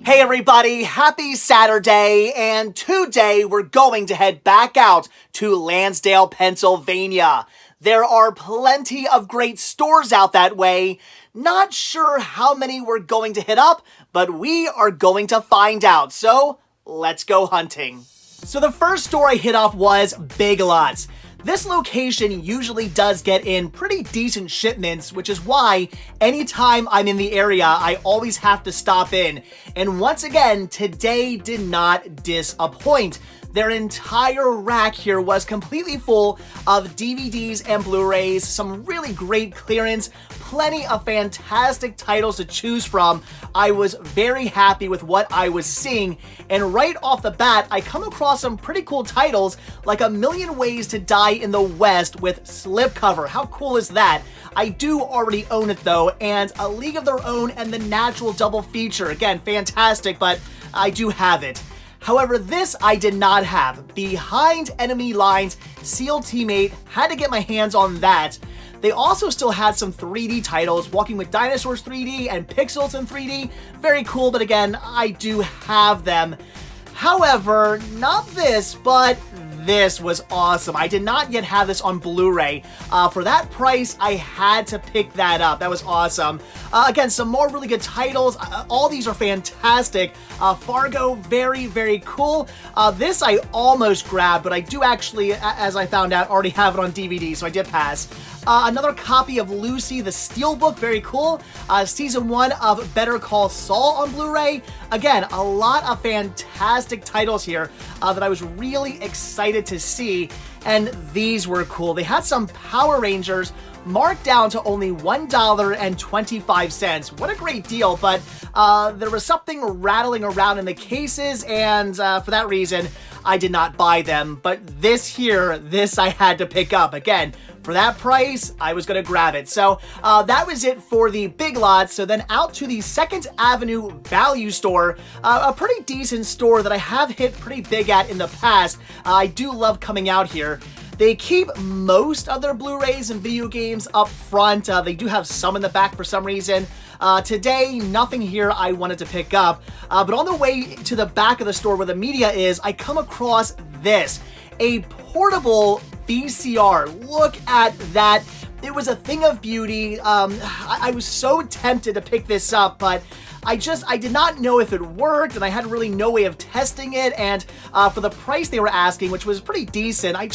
Hey everybody, happy Saturday, and today we're going to head back out to Lansdale, Pennsylvania. There are plenty of great stores out that way. Not sure how many we're going to hit up, but we are going to find out, so let's go hunting. So the first store I hit up was Big Lots. This location usually does get in pretty decent shipments, which is why anytime I'm in the area, I always have to stop in. And once again, today did not disappoint. Their entire rack here was completely full of DVDs and Blu-rays, some really great clearance, plenty of fantastic titles to choose from. I was very happy with what I was seeing, and right off the bat, I come across some pretty cool titles like A Million Ways to Die in the West with slipcover. How cool is that? I do already own it though, and A League of Their Own and The Natural double feature. Again, fantastic, but I do have it. However, this I did not have. Behind Enemy Lines, SEAL Teammate, had to get my hands on that. They also still had some 3D titles, Walking with Dinosaurs 3D and Pixels in 3D. Very cool, but again, I do have them. However, not this, but this was awesome. I did not yet have this on Blu-ray. For that price, I had to pick that up. That was awesome. Again, some more really good titles. All these are fantastic. Fargo, very, very cool. This I almost grabbed, but I do actually, as I found out, already have it on DVD, so I did pass. Another copy of Lucy, the Steelbook, very cool. Season 1 of Better Call Saul on Blu-ray. Again, a lot of fantastic titles here that I was really excited to see, and these were cool. They had some Power Rangers marked down to only $1.25. What a great deal, but there was something rattling around in the cases, and for that reason, I did not buy them. But this I had to pick up. Again, for that price, I was going to grab it. So that was it for the Big Lots. So then out to the 2nd Avenue Value Store, a pretty decent store that I have hit pretty big at in the past. I do love coming out here. They keep most of their Blu-rays and video games up front. They do have some in the back for some reason. Today, nothing here I wanted to pick up. But on the way to the back of the store where the media is, I come across this. A portable VCR. Look at that. It was a thing of beauty. I was so tempted to pick this up, but I did not know if it worked, and I had really no way of testing it, and for the price they were asking, which was pretty decent, I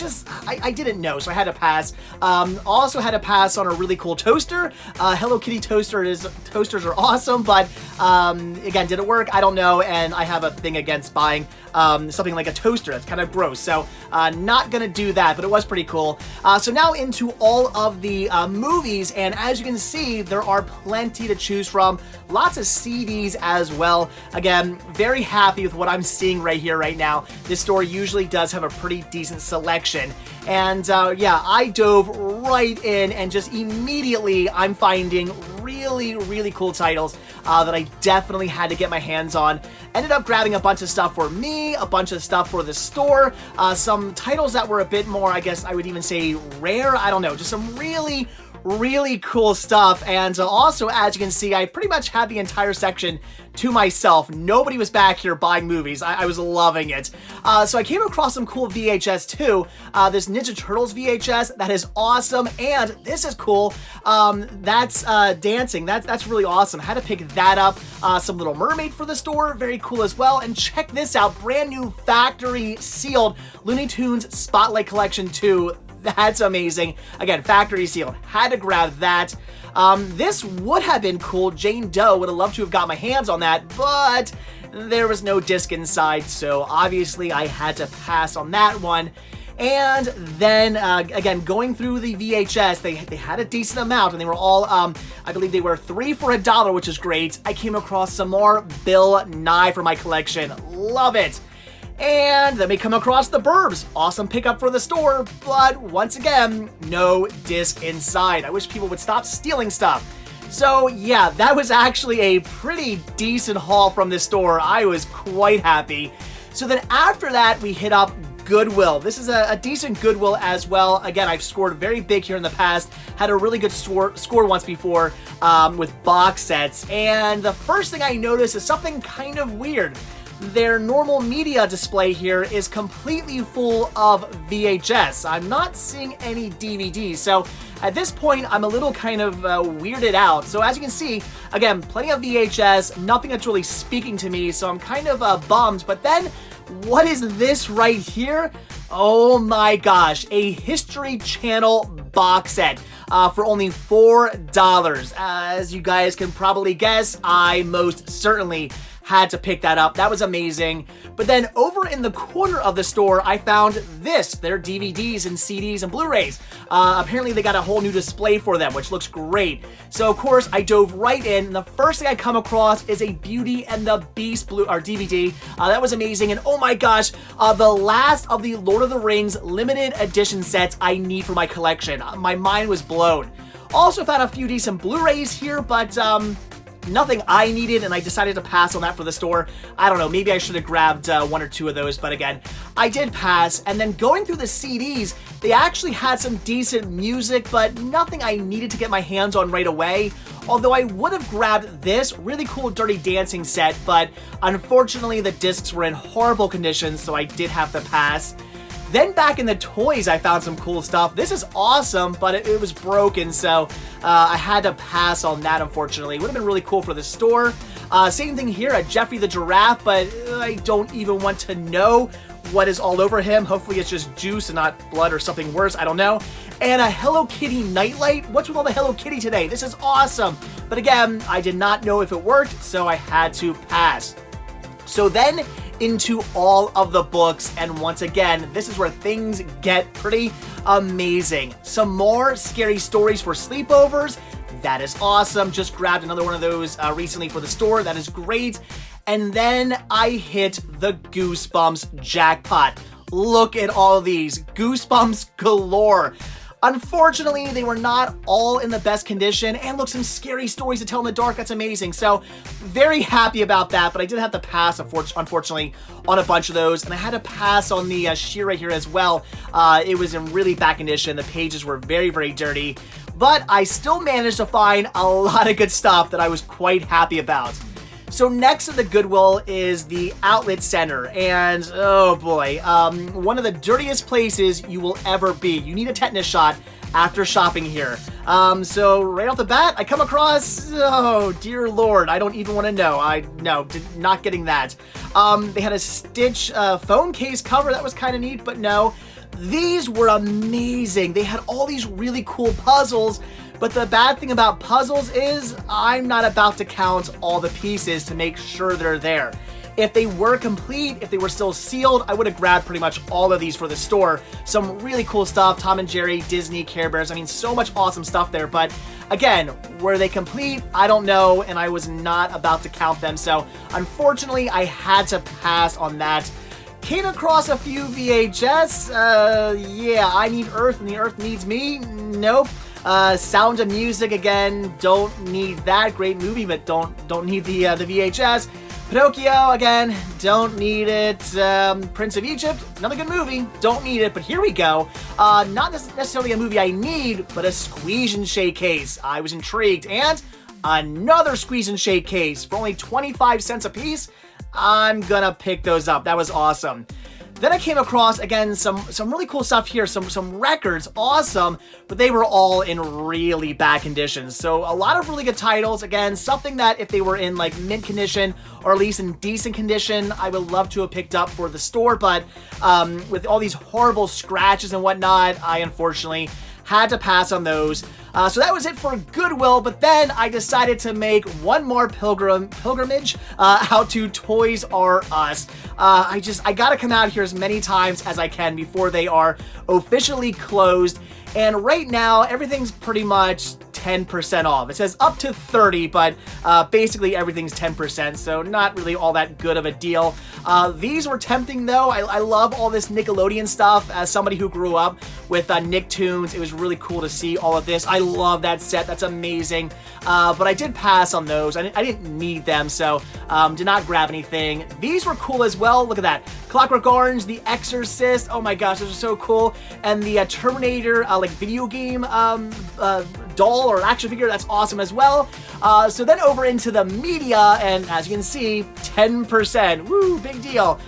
didn't know, so I had to pass. Also had to pass on a really cool toaster. Hello Kitty toasters are awesome, but again, did it work? I don't know, and I have a thing against buying something like a toaster. That's kind of gross, so not gonna do that, but it was pretty cool. So now into all of the movies, and as you can see, there are plenty to choose from. Lots of CDs as well. Again, very happy with what I'm seeing right here, right now. This store usually does have a pretty decent selection. And yeah, I dove right in, and just immediately I'm finding really, really cool titles that I definitely had to get my hands on. Ended up grabbing a bunch of stuff for me, a bunch of stuff for the store, some titles that were a bit more, I guess I would even say rare, I don't know, just some really, really cool stuff. And also, as you can see, I pretty much had the entire section to myself. Nobody was back here buying movies. I was loving it. So I came across some cool VHS too. This Ninja Turtles VHS, that is awesome. And this is cool. That's dancing. That's really awesome. Had to pick that up. Some Little Mermaid for the store, very cool as well. And check this out, brand new factory sealed Looney Tunes Spotlight Collection 2. That's amazing. Again, factory sealed. Had to grab that. This would have been cool. Jane Doe would have loved to have got my hands on that, but there was no disc inside, so obviously I had to pass on that one. And then, again, going through the VHS, they had a decent amount, and they were all, I believe they were 3 for $1, which is great. I came across some more Bill Nye for my collection. Love it. And then we come across The Burbs. Awesome pickup for the store, but once again, no disc inside. I wish people would stop stealing stuff. So yeah, that was actually a pretty decent haul from this store. I was quite happy. So then after that, we hit up Goodwill. This is a decent Goodwill as well. Again, I've scored very big here in the past. Had a really good score once before with box sets. And the first thing I noticed is something kind of weird. Their normal media display here is completely full of VHS. I'm not seeing any DVDs. So at this point, I'm a little kind of weirded out. So as you can see, again, plenty of VHS, nothing that's really speaking to me. So I'm kind of bummed. But then, what is this right here? Oh my gosh, a History Channel box set for only $4. As you guys can probably guess, I most certainly had to pick that up. That was amazing. But then over in the corner of the store, I found this, their DVDs and CDs and Blu-rays. Apparently they got a whole new display for them, which looks great. So of course I dove right in, and the first thing I come across is a Beauty and the Beast DVD. That was amazing, and oh my gosh, the last of the Lord of the Rings limited edition sets I need for my collection. My mind was blown. Also found a few decent Blu-rays here, but nothing I needed, and I decided to pass on that for the store. I don't know, maybe I should have grabbed one or two of those, but again, I did pass. And then going through the CDs, they actually had some decent music, but nothing I needed to get my hands on right away. Although I would have grabbed this really cool Dirty Dancing set, but unfortunately the discs were in horrible condition, so I did have to pass. Then back in the toys, I found some cool stuff. This is awesome, but it was broken, so I had to pass on that, unfortunately. It would have been really cool for the store. Same thing here at Jeffrey the Giraffe, but I don't even want to know what is all over him. Hopefully it's just juice and not blood or something worse. I don't know. And a Hello Kitty nightlight. What's with all the Hello Kitty today? This is awesome. But again, I did not know if it worked, so I had to pass. So then into all of the books, and once again, this is where things get pretty amazing. Some more scary stories for sleepovers. That is awesome. Just grabbed another one of those recently for the store. That is great. And then I hit the Goosebumps jackpot. Look at all of these. Goosebumps galore. Unfortunately, they were not all in the best condition, and look, some scary stories to tell in the dark. That's amazing. So very happy about that, but I did have to pass, unfortunately, on a bunch of those, and I had to pass on the She-Ra here as well. It was in really bad condition. The pages were very, very dirty, but I still managed to find a lot of good stuff that I was quite happy about. So next to the Goodwill is the Outlet Center, and oh boy, one of the dirtiest places you will ever be. You need a tetanus shot after shopping here. So right off the bat, I come across, oh dear Lord, I don't even want to know. Not getting that. They had a Stitch phone case cover. That was kind of neat, but no. These were amazing. They had all these really cool puzzles. But the bad thing about puzzles is I'm not about to count all the pieces to make sure they're there. If they were complete, if they were still sealed, I would have grabbed pretty much all of these for the store. Some really cool stuff, Tom and Jerry, Disney, Care Bears, I mean, so much awesome stuff there. But again, were they complete? I don't know, and I was not about to count them. So unfortunately, I had to pass on that. Came across a few VHS. Yeah, I need Earth and the Earth needs me. Nope. Sound of Music, again, don't need that. Great movie, but don't need the VHS. Pinocchio, again, don't need it. Prince of Egypt, another good movie, don't need it, but here we go. Not necessarily a movie I need, but a Squeeze and Shake case. I was intrigued, and another Squeeze and Shake case for only 25 cents a piece. I'm gonna pick those up. That was awesome. Then I came across, again, some really cool stuff here, some records, awesome, but they were all in really bad conditions. So a lot of really good titles, again, something that if they were in like mint condition or at least in decent condition, I would love to have picked up for the store, but with all these horrible scratches and whatnot, I unfortunately had to pass on those. So that was it for Goodwill, but then I decided to make one more pilgrimage out to Toys R Us. I gotta come out here as many times as I can before they are officially closed. And right now, everything's pretty much 10% off. It says up to 30, but basically everything's 10%, so not really all that good of a deal. These were tempting though. I love all this Nickelodeon stuff. As somebody who grew up with Nicktoons, it was really cool to see all of this. I love that set. That's amazing. But I did pass on those. I didn't need them, so did not grab anything. These were cool as well. Look at that. Clockwork Orange, The Exorcist, oh my gosh, those are so cool, and the Terminator like video game doll or action figure, that's awesome as well. So then over into the media, and as you can see, 10%, woo, big deal.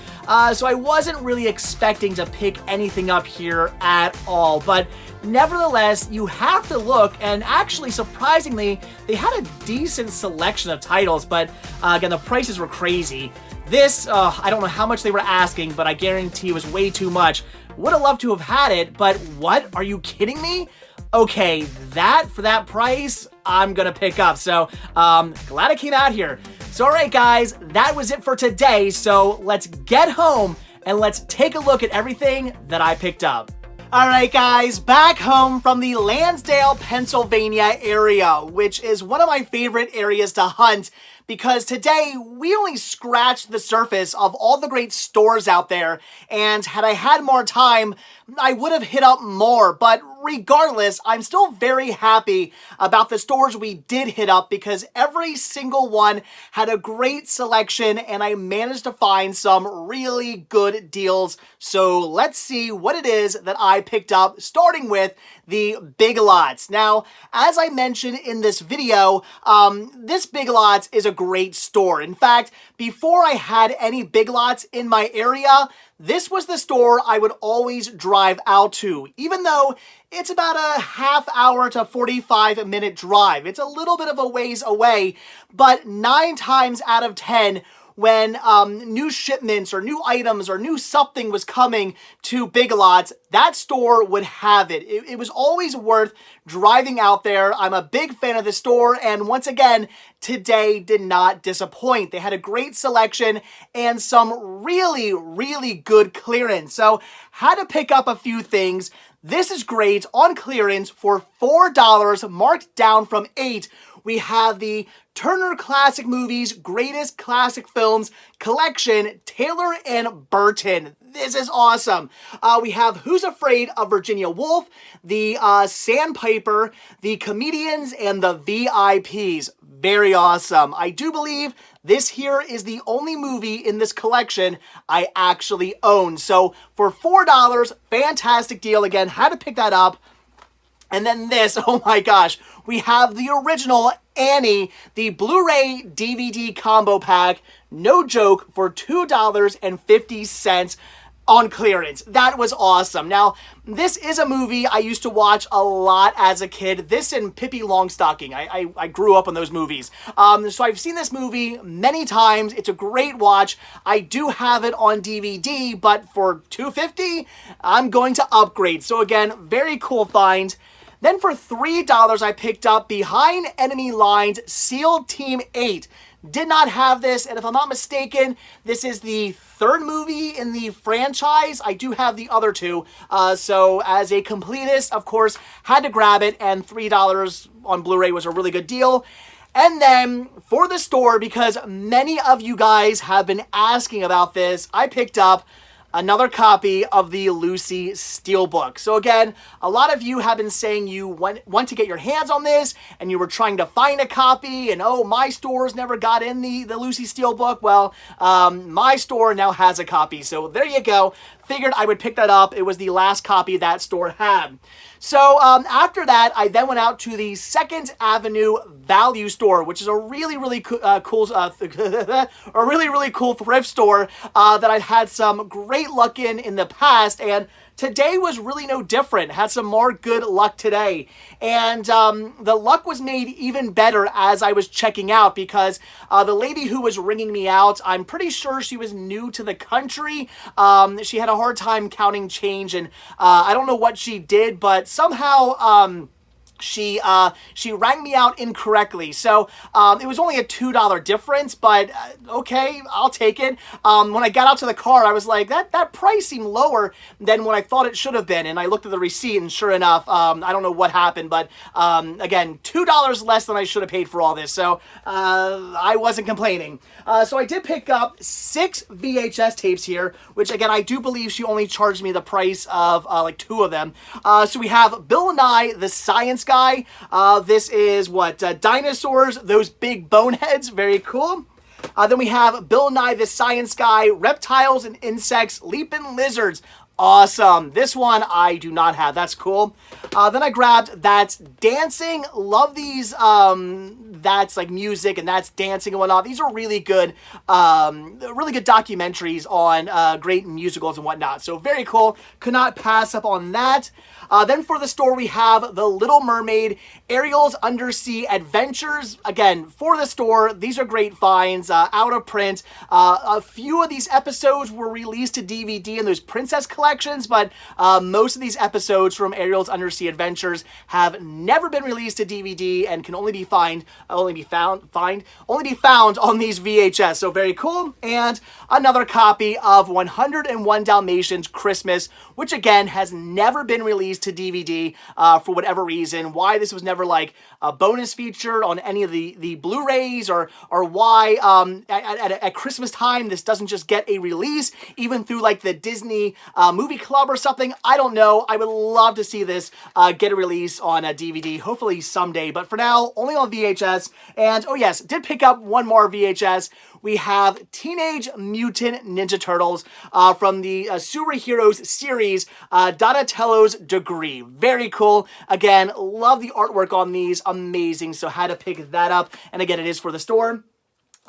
So I wasn't really expecting to pick anything up here at all, but nevertheless, you have to look, and actually, surprisingly, they had a decent selection of titles, but again, the prices were crazy. This, I don't know how much they were asking, but I guarantee it was way too much. Would have loved to have had it, but what? Are you kidding me? Okay, that, for that price, I'm gonna pick up, so glad I came out here. So alright guys, that was it for today, so let's get home and let's take a look at everything that I picked up. Alright guys, back home from the Lansdale, Pennsylvania area, which is one of my favorite areas to hunt because today we only scratched the surface of all the great stores out there, and had I had more time, I would have hit up more, but regardless, I'm still very happy about the stores we did hit up because every single one had a great selection and I managed to find some really good deals. So let's see what it is that I picked up, starting with the Big Lots. Now, as I mentioned in this video, this Big Lots is a great store. In fact, before I had any Big Lots in my area, this was the store I would always drive out to, even though it's about a half hour to 45-minute drive. It's a little bit of a ways away, but 9 times out of 10, when new shipments or new items or new something was coming to Big Lots, that store would have it. It was always worth driving out there. I'm a big fan of the store, and once again, today did not disappoint. They had a great selection and some really, really good clearance. So, had to pick up a few things. This is great on clearance for $4, marked down from $8. We have the Turner Classic Movies Greatest Classic Films Collection, Taylor and Burton. This is awesome. We have Who's Afraid of Virginia Woolf, the Sandpiper, the Comedians, and the VIPs. Very awesome. I do believe this here is the only movie in this collection I actually own. So for $4, fantastic deal. Again, had to pick that up. And then this, oh my gosh, we have the original Annie, the Blu-ray DVD combo pack, no joke, for $2.50 on clearance. That was awesome. Now, this is a movie I used to watch a lot as a kid. This and Pippi Longstocking. I grew up on those movies. So I've seen this movie many times. It's a great watch. I do have it on DVD, but for $2.50, I'm going to upgrade. So again, very cool find. Then for $3, I picked up Behind Enemy Lines SEAL Team 8. Did not have this, and if I'm not mistaken, this is the third movie in the franchise. I do have the other two, so as a completist, of course, had to grab it, and $3 on Blu-ray was a really good deal. And then for the store, because many of you guys have been asking about this, I picked up another copy of the Lucy Steelbook. So again, a lot of you have been saying you want to get your hands on this, and you were trying to find a copy, and oh, my stores never got in the Lucy Steelbook. Well, my store now has a copy, so there you go. Figured I would pick that up. It was the last copy that store had. So after that, I then went out to the 2nd Avenue Value Store, which is a really, really cool, a really, really cool thrift store that I've had some great luck in the past, and today was really no different. Had some more good luck today. And the luck was made even better as I was checking out, because the lady who was ringing me out, I'm pretty sure she was new to the country. She had a hard time counting change, and I don't know what she did, but somehow she rang me out incorrectly. So it was only a $2 difference, but okay, I'll take it. When I got out to the car, I was like, that price seemed lower than what I thought it should have been. And I looked at the receipt, and sure enough, I don't know what happened, but again, $2 less than I should have paid for all this. So I wasn't complaining. So I did pick up 6 VHS tapes here, which again, I do believe she only charged me the price of like 2 of them. So we have Bill Nye, the Science Guy. This is what? Dinosaurs, those big boneheads. Very cool. Then we have Bill Nye the Science Guy, Reptiles and Insects, Leapin' Lizards. Awesome. This one I do not have. That's cool. Then I grabbed That's Dancing. Love these. That's like music and that's dancing and whatnot. These are really good documentaries on great musicals and whatnot. So very cool. Could not pass up on that. Then for the store, we have The Little Mermaid, Ariel's Undersea Adventures. Again, for the store, these are great finds, out of print. A few of these episodes were released to DVD in those princess collections, but most of these episodes from Ariel's Undersea Adventures have never been released to DVD and can only be found on these VHS. So very cool. And another copy of 101 Dalmatians Christmas, which again has never been released to DVD for whatever reason. Why this was never like a bonus feature on any of the Blu-rays, or why at Christmas time this doesn't just get a release even through like the Disney movie club or something. I don't know. I would love to see this get a release on a DVD, hopefully someday, but for now only on VHS. And oh yes, did pick up one more VHS. We have Teenage Mutant Ninja Turtles from the Superheroes series, Donatello's Degree. Very cool. Again, love the artwork on these. Amazing. So had to pick that up. And again, it is for the store.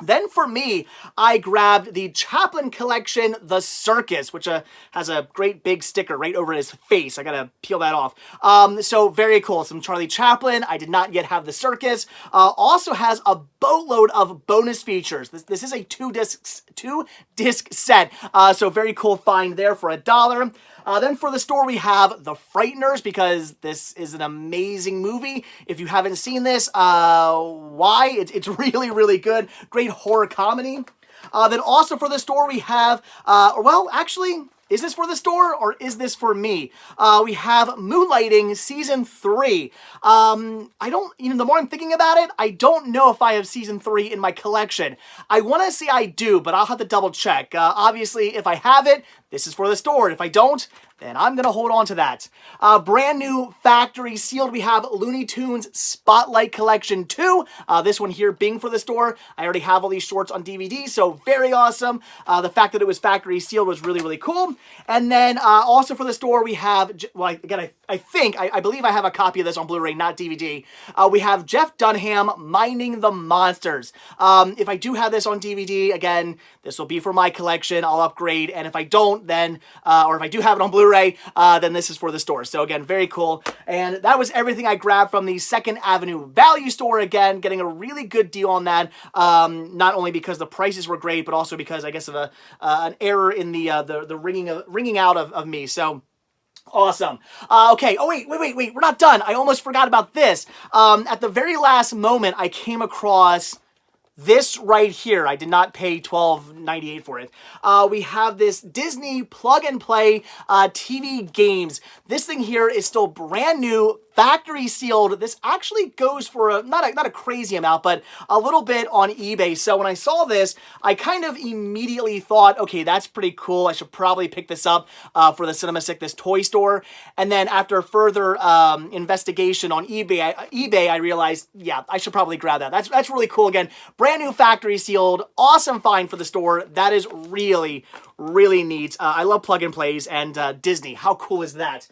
Then for me, I grabbed the Chaplin collection, The Circus, which has a great big sticker right over his face. I gotta peel that off. So very cool. Some Charlie Chaplin. I did not yet have The Circus. Also has a boatload of bonus features. This is a two disc set. So very cool find there for $1. Then for the store, we have The Frighteners, because this is an amazing movie. If you haven't seen this, why? It's really, really good. Great horror comedy. Then also for the store, we have, well, actually, is this for the store or is this for me? We have Moonlighting Season 3. I don't, the more I'm thinking about it, I don't know if I have Season 3 in my collection. I want to say I do, but I'll have to double check. Obviously, if I have it, this is for the store. If I don't, then I'm going to hold on to that. Brand new factory sealed, we have Looney Tunes Spotlight Collection 2. This one here being for the store. I already have all these shorts on DVD, so very awesome. The fact that it was factory sealed was really, really cool. And then also for the store, we have, well, again, I believe I have a copy of this on Blu-ray, not DVD. We have Jeff Dunham, Minding the Monsters. If I do have this on DVD, again, this will be for my collection. I'll upgrade. And if I don't, then, or if I do have it on Blu-ray, then this is for the store. So again, very cool. And that was everything I grabbed from the 2nd Avenue Value Store. Again, getting a really good deal on that. Not only because the prices were great, but also because I guess of an error in the ringing out of me. So awesome. Okay. Oh, wait. We're not done. I almost forgot about this. At the very last moment, I came across this right here. I did not pay $12.98 for it. We have this Disney Plug and Play TV games. This thing here is still brand new, factory sealed. This actually goes for not a crazy amount, but a little bit on eBay. So when I saw this, I kind of immediately thought, okay, that's pretty cool. I should probably pick this up for the Cinema Sickness toy store. And then after further investigation on eBay, I realized, yeah, I should probably grab that. That's really cool. Again, brand new factory sealed, awesome find for the store. That is really, really neat. I love plug and plays and Disney. How cool is that?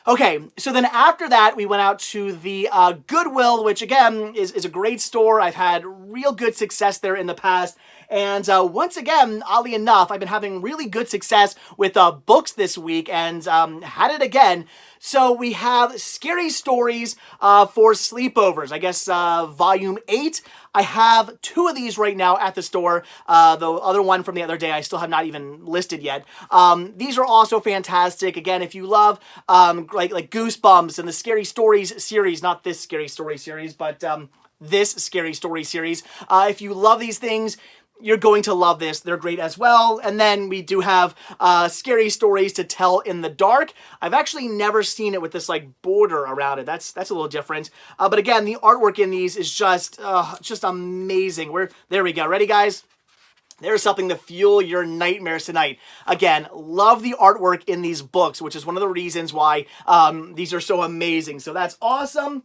Okay, so then after that, we went out to the Goodwill, which again is a great store. I've had real good success there in the past. And once again, oddly enough, I've been having really good success with books this week and had it again. So we have Scary Stories for Sleepovers. I guess Volume 8. I have 2 of these right now at the store. The other one from the other day I still have not even listed yet. These are also fantastic. Again, if you love like Goosebumps and the Scary Stories series, not this Scary Story series, but this Scary Story series. If you love these things, you're going to love this. They're great as well. And then we do have Scary Stories to Tell in the Dark. I've actually never seen it with this like border around it. That's a little different. But again, the artwork in these is just amazing. There we go. Ready, guys? There's something to fuel your nightmares tonight. Again, love the artwork in these books, which is one of the reasons why these are so amazing. So that's awesome.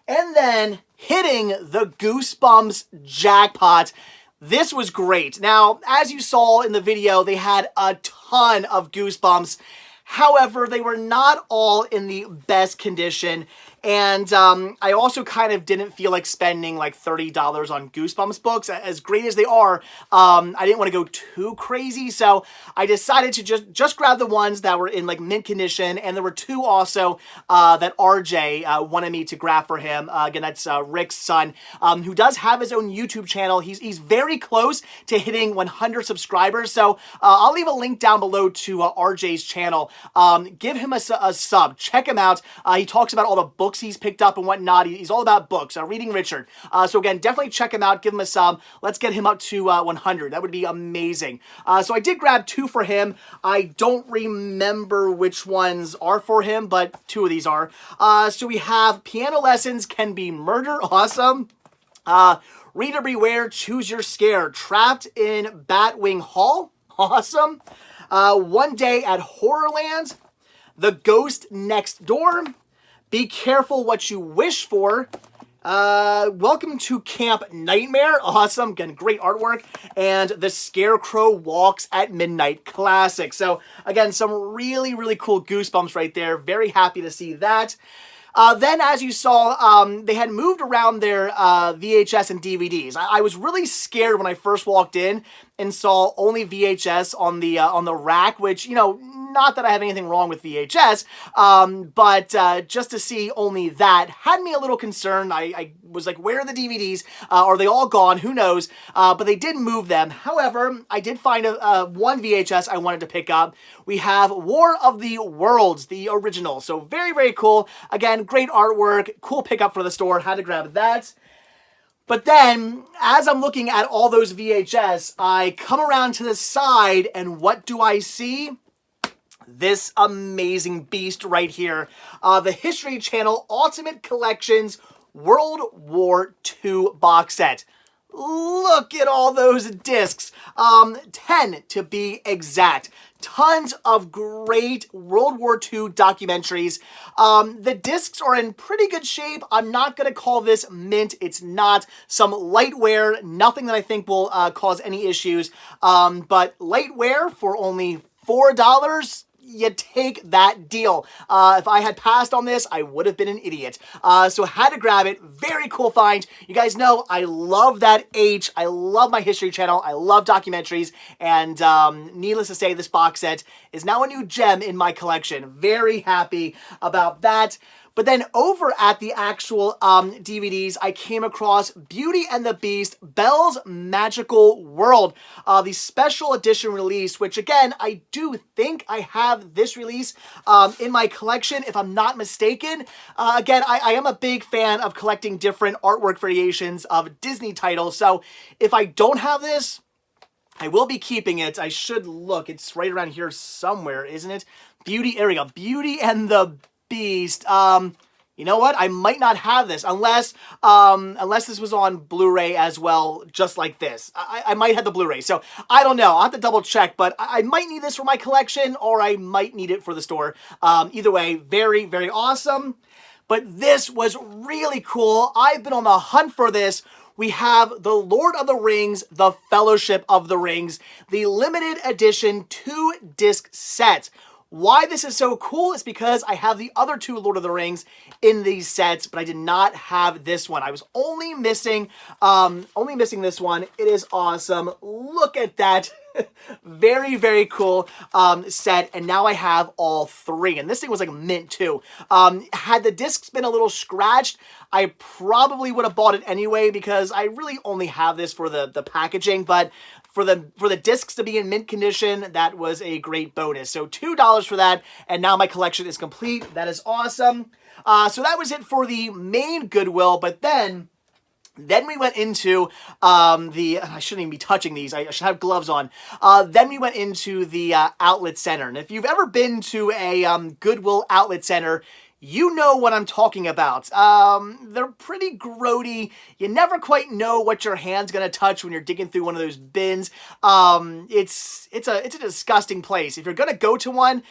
And then hitting the Goosebumps jackpot. This was great. Now, as you saw in the video, they had a ton of Goosebumps. However, they were not all in the best condition. And I also kind of didn't feel like spending like $30 on Goosebumps books. As great as they are, I didn't want to go too crazy. So I decided to just grab the ones that were in like mint condition. And there were two also that RJ wanted me to grab for him. Again, that's Rick's son, who does have his own YouTube channel. He's very close to hitting 100 subscribers. So I'll leave a link down below to RJ's channel. Give him a sub. Check him out. He talks about all the books he's picked up and whatnot. He's all about books. Reading Richard. So again, definitely check him out. Give him a sub. Let's get him up to 100. That would be amazing. So I did grab two for him. I don't remember which ones are for him, but two of these are. So we have Piano Lessons Can Be Murder. Awesome. Reader Beware, Choose Your Scare. Trapped in Batwing Hall. Awesome. One Day at Horrorland. The Ghost Next Door. Be Careful What You Wish For. Welcome to Camp Nightmare. Awesome. Again, great artwork. And The Scarecrow Walks at Midnight. Classic. So, again, some really, really cool Goosebumps right there. Very happy to see that. Then, as you saw, they had moved around their VHS and DVDs. I was really scared when I first walked in and saw only VHS on the rack, which, you know, not that I have anything wrong with VHS, but just to see only that had me a little concerned. I was like, where are the DVDs? Are they all gone? Who knows? But they did move them. However, I did find one VHS I wanted to pick up. We have War of the Worlds, the original. So very, very cool. Again, great artwork. Cool pickup for the store. Had to grab that. But then, as I'm looking at all those VHS, I come around to the side, and what do I see? This amazing beast right here. The History Channel Ultimate Collections World War II box set. Look at all those discs. 10 to be exact. Tons of great World War II documentaries. The discs are in pretty good shape. I'm not going to call this mint. It's not. Some light wear. Nothing that I think will cause any issues. But light wear for only $4. You take that deal. If I had passed on this, I would have been an idiot. So had to grab it. Very cool find. You guys know I love that H. I love my History Channel. I love documentaries. And needless to say, this box set is now a new gem in my collection. Very happy about that. But then over at the actual DVDs, I came across Beauty and the Beast, Belle's Magical World, the special edition release, which again, I do think I have this release in my collection, if I'm not mistaken. Again, I am a big fan of collecting different artwork variations of Disney titles, so if I don't have this, I will be keeping it. I should look. It's right around here somewhere, isn't it? There we go. Beauty and the Beast. You know what? I might not have this unless this was on Blu-ray as well, just like this. I might have the Blu-ray, so I don't know. I'll have to double check, but I might need this for my collection, or I might need it for the store. Either way, very, very awesome. But this was really cool. I've been on the hunt for this. We have The Lord of the Rings, The Fellowship of the Rings, the limited edition 2-disc set. Why this is so cool is because I have the other two Lord of the Rings in these sets, but I did not have this one. I was only missing this one. It is awesome. Look at that. Very, very cool set. And now I have all three. And this thing was like mint too. Had the discs been a little scratched, I probably would have bought it anyway because I really only have this for the packaging. But for the discs to be in mint condition, that was a great bonus. So $2 for that, and now my collection is complete. That is awesome. So that was it for the main Goodwill, but then we went into I shouldn't even be touching these. I should have gloves on. Then we went into the outlet center. And if you've ever been to a Goodwill outlet center, you know what I'm talking about. They're pretty grody. You never quite know what your hand's gonna touch when you're digging through one of those bins. It's a disgusting place. If you're gonna go to one,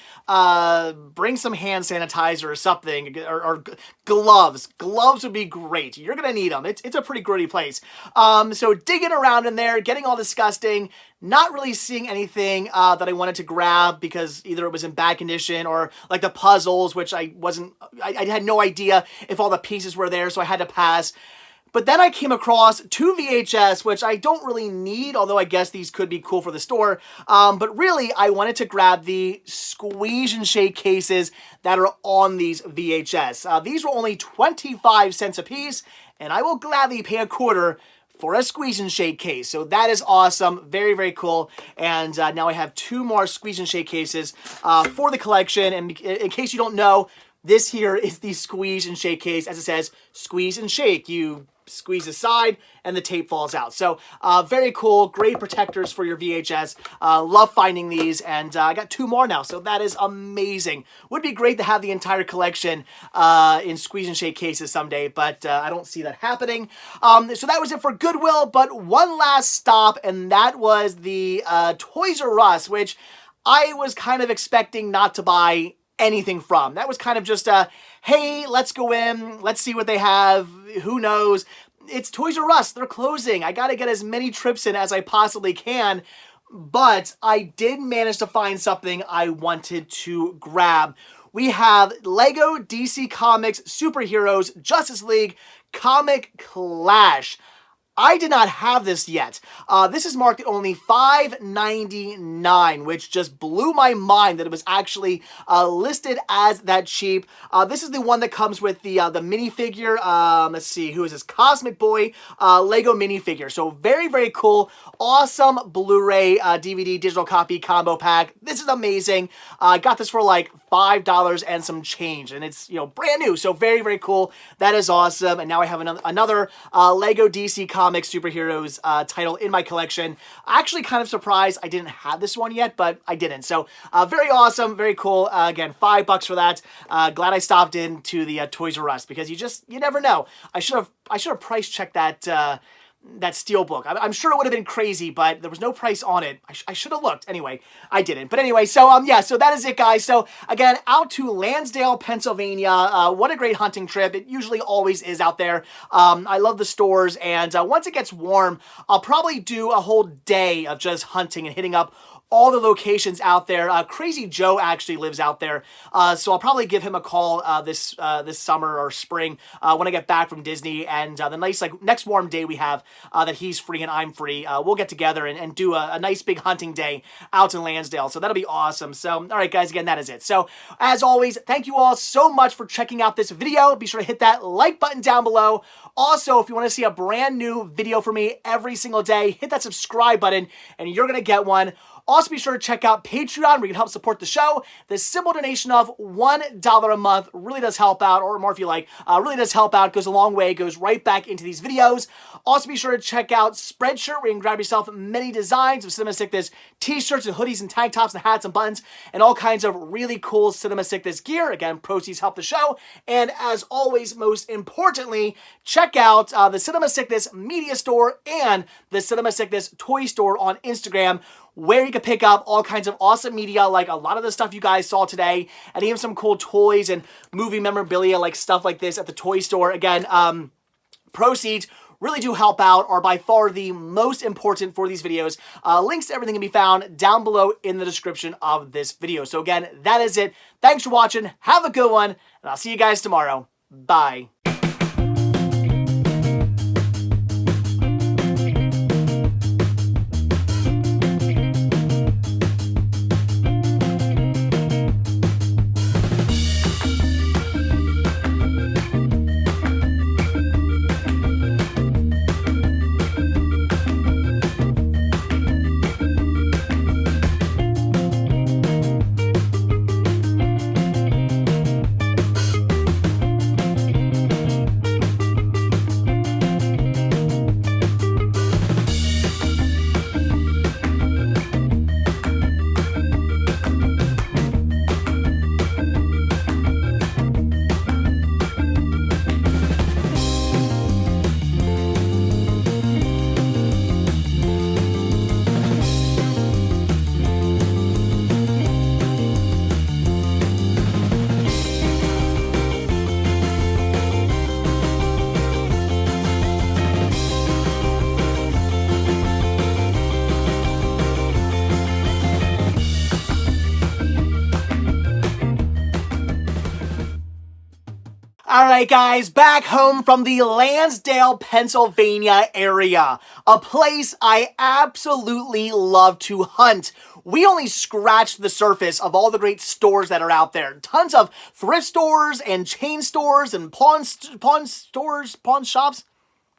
bring some hand sanitizer or something, or gloves. Gloves would be great. You're gonna need them. It's a pretty grody place. So digging around in there, getting all disgusting. Not really seeing anything that I wanted to grab because either it was in bad condition or like the puzzles, which I had no idea if all the pieces were there, so I had to pass. But then I came across 2 VHS, which I don't really need, although I guess these could be cool for the store. But really, I wanted to grab the squeeze and shake cases that are on these VHS. These were only 25 cents a piece, and I will gladly pay a quarter for a squeeze and shake case. So that is awesome. Very, very cool. And now I have 2 more squeeze and shake cases for the collection. And in case you don't know, this here is the squeeze and shake case. As it says, squeeze and shake. You squeeze the side and the tape falls out. So very cool. Great protectors for your VHS. Love finding these. And I got 2 more now. So that is amazing. Would be great to have the entire collection in squeeze and shake cases someday, but I don't see that happening. So that was it for Goodwill, but one last stop, and that was the Toys R Us, which I was kind of expecting not to buy anything from. That was kind of just a, hey, let's go in, let's see what they have, who knows. It's Toys R Us, they're closing. I gotta get as many trips in as I possibly can, but I did manage to find something I wanted to grab. We have Lego DC Comics Superheroes Justice League Comic Clash. I did not have this yet. This is marked at only $5.99, which just blew my mind that it was actually listed as that cheap. This is the one that comes with the minifigure. Let's see, who is this? Cosmic Boy Lego minifigure. So very, very cool. Awesome Blu-ray DVD digital copy combo pack. This is amazing. I got this for like $5 and some change, and it's, you know, brand new. So very, very cool. That is awesome. And now I have another Lego DC Comics Superheroes title in my collection. Actually kind of surprised I didn't have this one yet, but I didn't. So very awesome, very cool. Again, $5 for that. Glad I stopped into the Toys R Us, because you never know. I should have price checked that steelbook. I'm sure it would have been crazy, but there was no price on it. I should have looked. Anyway, I didn't. But anyway, so yeah, so that is it, guys. So again, out to Lansdale, Pennsylvania. What a great hunting trip. It usually always is out there. I love the stores, and once it gets warm, I'll probably do a whole day of just hunting and hitting up all the locations out there. Crazy Joe actually lives out there, so I'll probably give him a call this summer or spring when I get back from Disney, and the nice next warm day we have that he's free and I'm free, we'll get together and do a nice big hunting day out in Lansdale. So that'll be awesome. So all right, guys, again, that is it. So as always, thank you all so much for checking out this video. Be sure to hit that like button down below. Also, if you want to see a brand new video from me every single day, hit that subscribe button and you're gonna get one. Also, be sure to check out Patreon, where you can help support the show. The simple donation of $1 a month really does help out, or more if you like, really does help out. Goes a long way, goes right back into these videos. Also, be sure to check out Spreadshirt, where you can grab yourself many designs of Cinema Sickness t-shirts and hoodies and tank tops and hats and buttons and all kinds of really cool Cinema Sickness gear. Again, proceeds help the show. And as always, most importantly, check out the Cinema Sickness Media Store and the Cinema Sickness Toy Store on Instagram, where you can pick up all kinds of awesome media, like a lot of the stuff you guys saw today, and even some cool toys and movie memorabilia, like stuff like this at the toy store. Again, proceeds really do help out, are by far the most important for these videos. Links to everything can be found down below in the description of this video. So again, that is it. Thanks for watching. Have a good one, and I'll see you guys tomorrow. Bye. All right, guys, back home from the Lansdale, Pennsylvania area, a place I absolutely love to hunt. We only scratched the surface of all the great stores that are out there. Tons of thrift stores and chain stores and pawn shops.